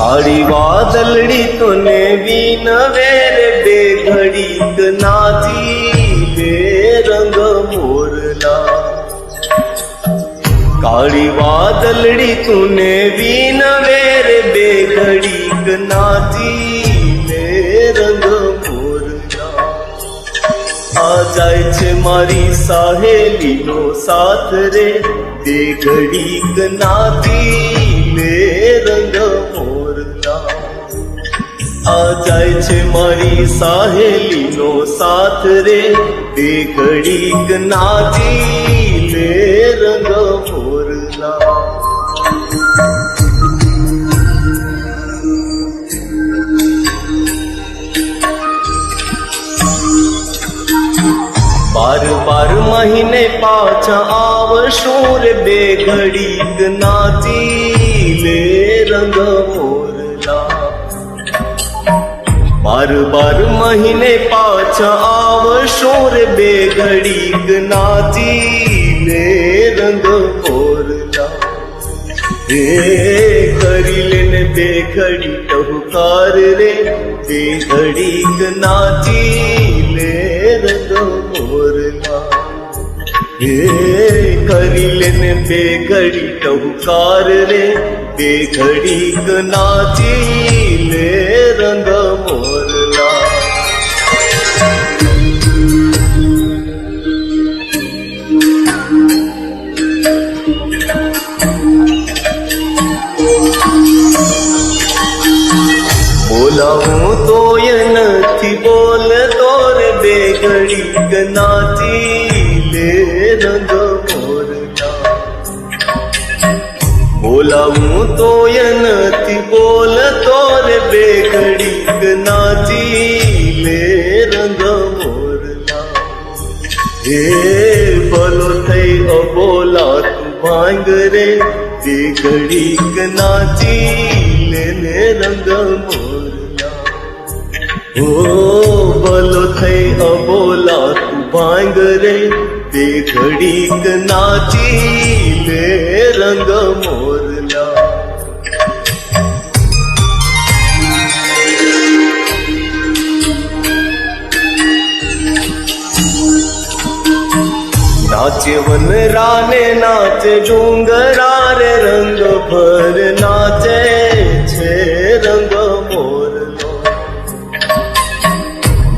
काळी वादळी तोने विनवे रे बेघडीक नाचीले रंग मोरला काळी वादळी तूने विनवे रे बेघडीक नाचीले रंग मोरला आ जाय छे मारी सहेलीनो साथ रे बेघडीक नाचीले रंग मोरला आ जाय छे मारी सहेलीनो साथ रे बेघडीक नाचीले रंग मोरला बार बार महीने पाछा आवशो रे बेघडीक नाचीले रंग मोरला बार बार महीने पाछा आवशो रे बेघडीक नाचीले रंग मोरला हे करीले ने बेघडी टहुकार रे बेघडीक नाचीले रंग मोरला हे करीले ने बेघडी टहुकार रे बेघडीक नाचीले रंग मोरला बोलाऊं तोय नथी बोलतो रे बेघडीक नाचीले रंग मोरला बोलाऊं तोय नथी बोलतो रे बेघडीक नाचीले रंग मोरला हे बोलो थई अबोला तू भांग रे बेघडीक नाचीले ने रंग मोरला ओ बोलो थई अबोला तू भांग रे बेघडीक नाचीले रंग मोरला नाचे वन राने नाचे डूंगरा रे रंग भर नाचे छे रंग मोरलो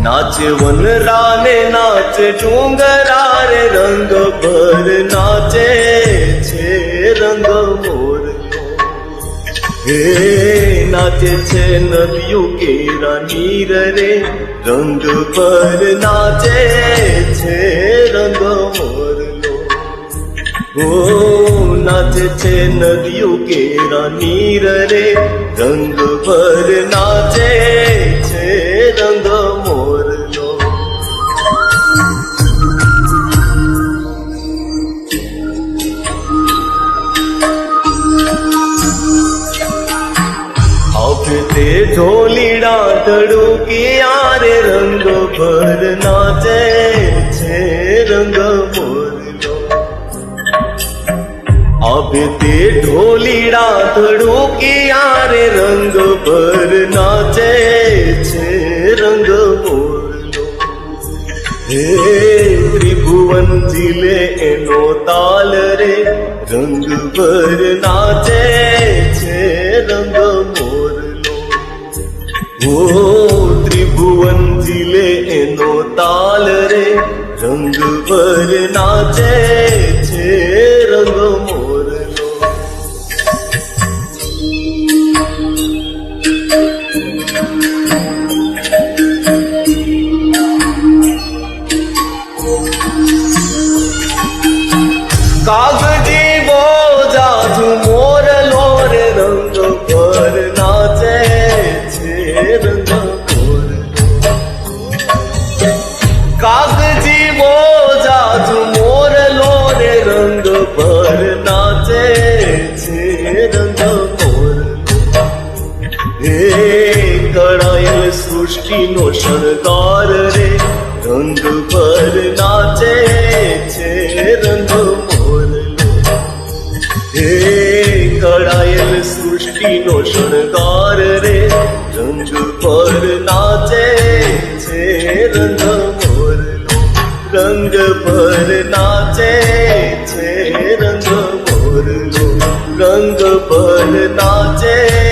नाचे वन राने नाचे डूंगरा रे रंग भर नाचे छे रंग मोरलो हे नाचे छे नदियों केरा नीर रे रंग भर नाचे छे रंग मोरलो ओ नाचे छे नदियों केरा नीर रे रंग भर नाचे छे रंग मोरलो ते ढोलीड़ा तड़ुकिया रे रंग भर नाचे छे रंग मोरलो अब ते ढोलीड़ा तड़ुकिया रे रंग भर नाचे छे रंग मोरलो हे त्रिभुवन जिले एनो ताल रे रंग भर नाचे छे रंग मोरलो ओ त्रिभुवन जिले एनो ताल रे रंग भर नाचे छे रंग मोरलो कागजी बोजा मोरलो रे रंग भर नाचे रंग मोरलो कागजी बोजा मोरलो रे रंग भर नाचे छे रंग मोरलो हे कड़ायल सृष्टि नो शणगार रे रंग भर नाचे छे रंग मोरलो हे कड़ायल सृष्टि સૃષ્ટિનો શણગાર રે રંગ પર નાચે છે રંગ મોરલો રંગ પર નાચે છે રંગ મોરલો રંગ પર નાચે